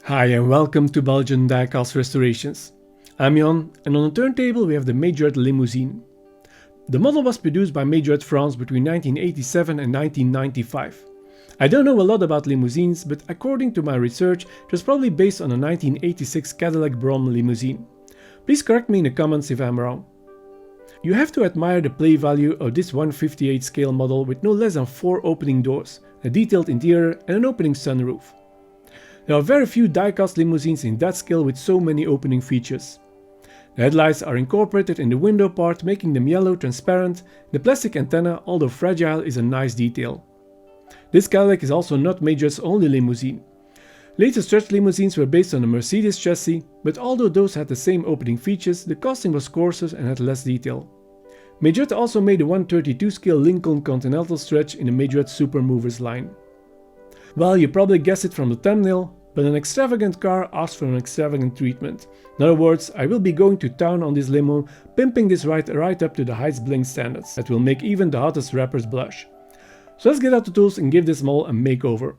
Hi and welcome to Belgian Diecast Restorations. I'm Jan and on the turntable we have the Majorette Limousine. The model was produced by Majorette France between 1987 and 1995. I don't know a lot about limousines, but according to my research it was probably based on a 1986 Cadillac Brougham limousine. Please correct me in the comments if I'm wrong. You have to admire the play value of this 1/58 scale model with no less than 4 opening doors, a detailed interior and an opening sunroof. There are very few die-cast limousines in that scale with so many opening features. The headlights are incorporated in the window part, making them yellow transparent. The plastic antenna, although fragile, is a nice detail. This Cadillac is also not Majorette's only limousine. Later stretch limousines were based on a Mercedes chassis, but although those had the same opening features, the casting was coarser and had less detail. Majorette also made a 1/32 scale Lincoln Continental stretch in the Majorette Super Movers line. Well, you probably guessed it from the thumbnail, but an extravagant car asks for an extravagant treatment. In other words, I will be going to town on this limo, pimping this ride right up to the highest bling standards that will make even the hottest rappers blush. So let's get out the tools and give this model a makeover.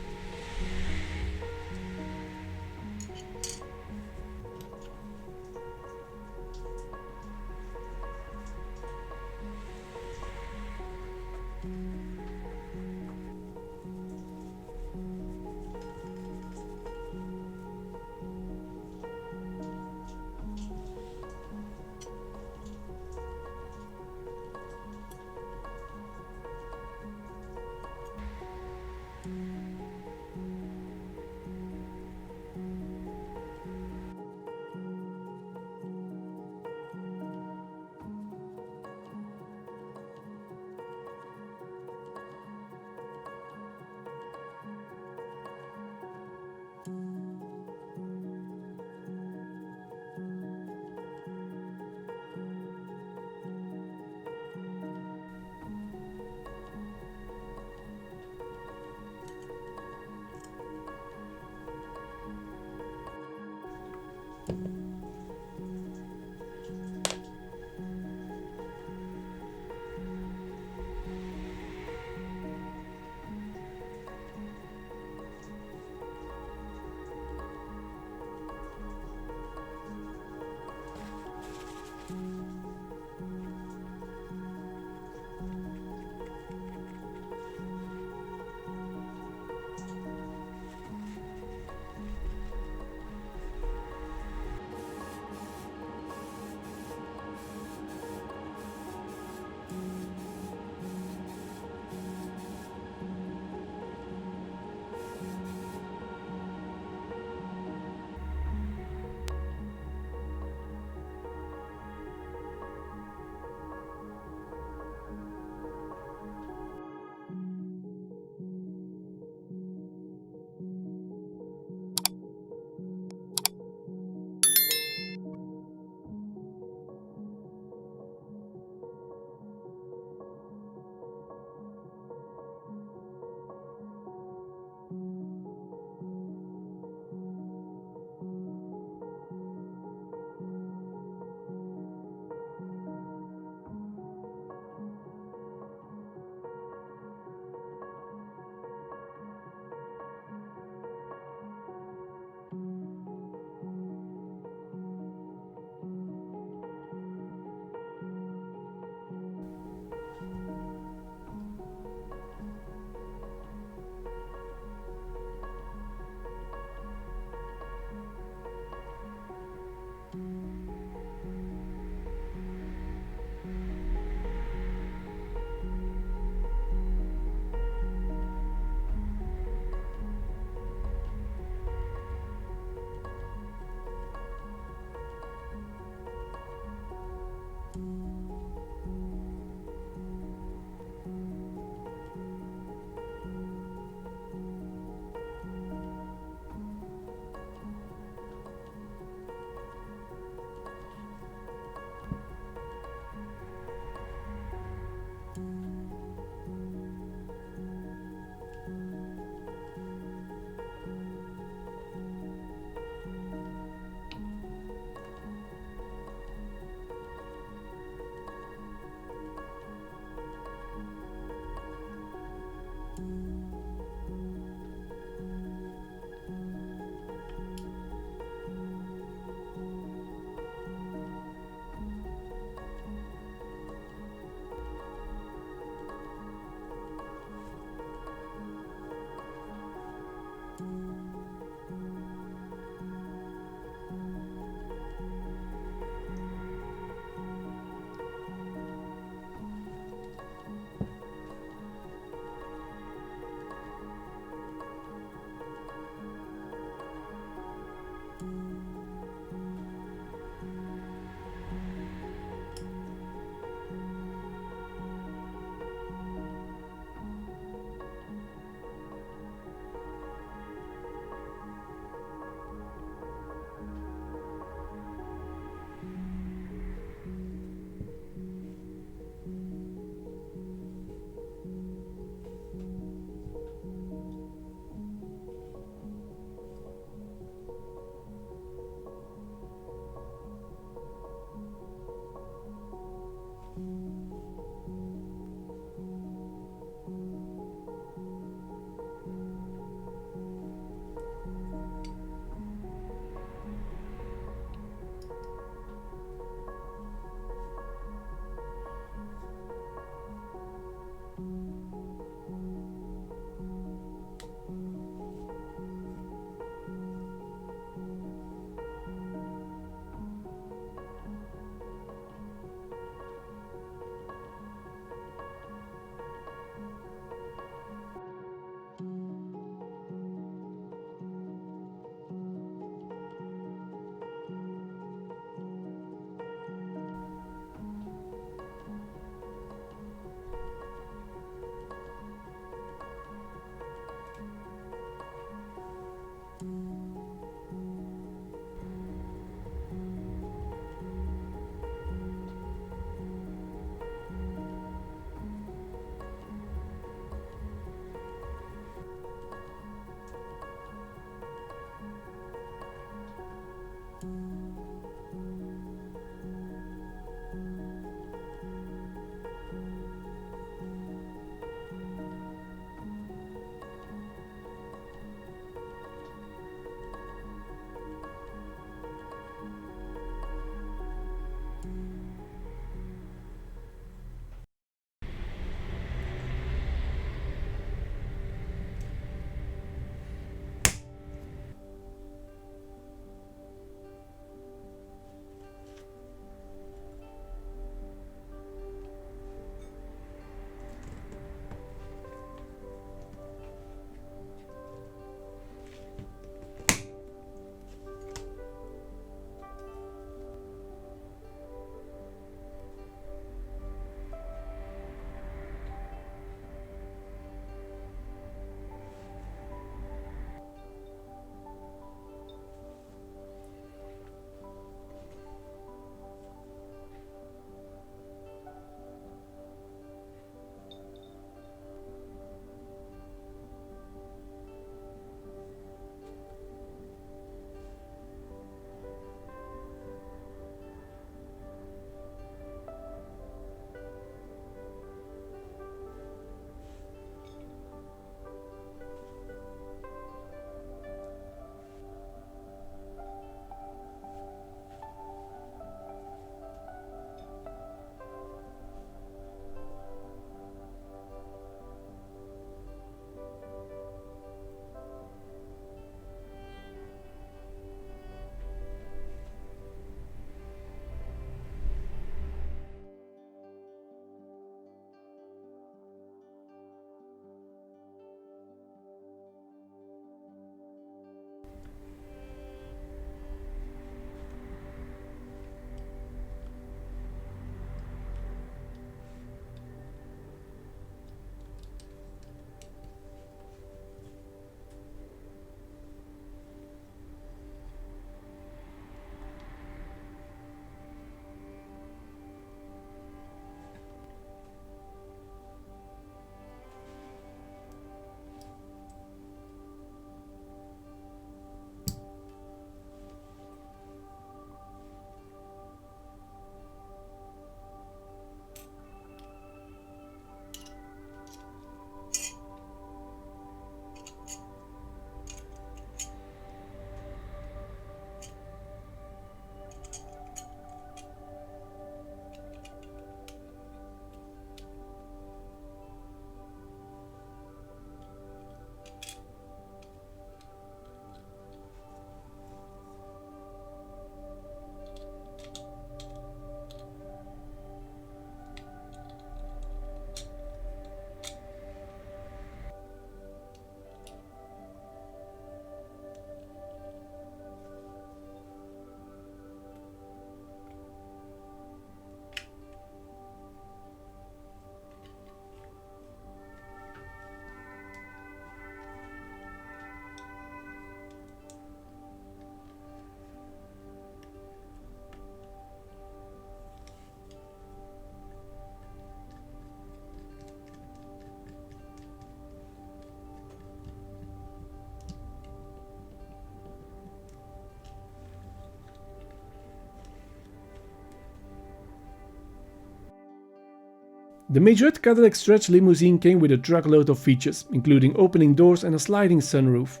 The Majorette Cadillac Stretch Limousine came with a truckload of features, including opening doors and a sliding sunroof.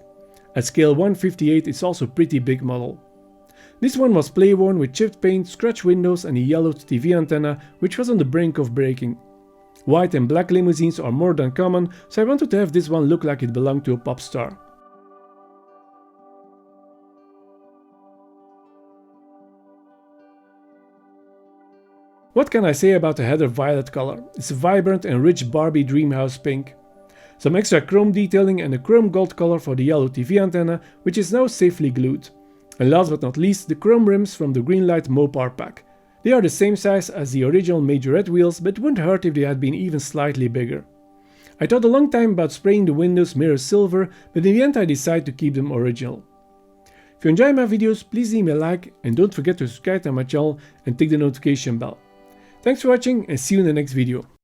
At scale 1/58 it's also a pretty big model. This one was play-worn with chipped paint, scratch windows and a yellowed TV antenna which was on the brink of breaking. White and black limousines are more than common, so I wanted to have this one look like it belonged to a pop star. What can I say about the heather violet color? It's a vibrant and rich Barbie Dreamhouse pink. Some extra chrome detailing and a chrome gold color for the yellow TV antenna, which is now safely glued. And last but not least, the chrome rims from the Greenlight Mopar pack. They are the same size as the original Majorette wheels, but wouldn't hurt if they had been even slightly bigger. I thought a long time about spraying the windows mirror silver, but in the end I decided to keep them original. If you enjoy my videos, please leave me a like and don't forget to subscribe to my channel and tick the notification bell. Thanks for watching and see you in the next video.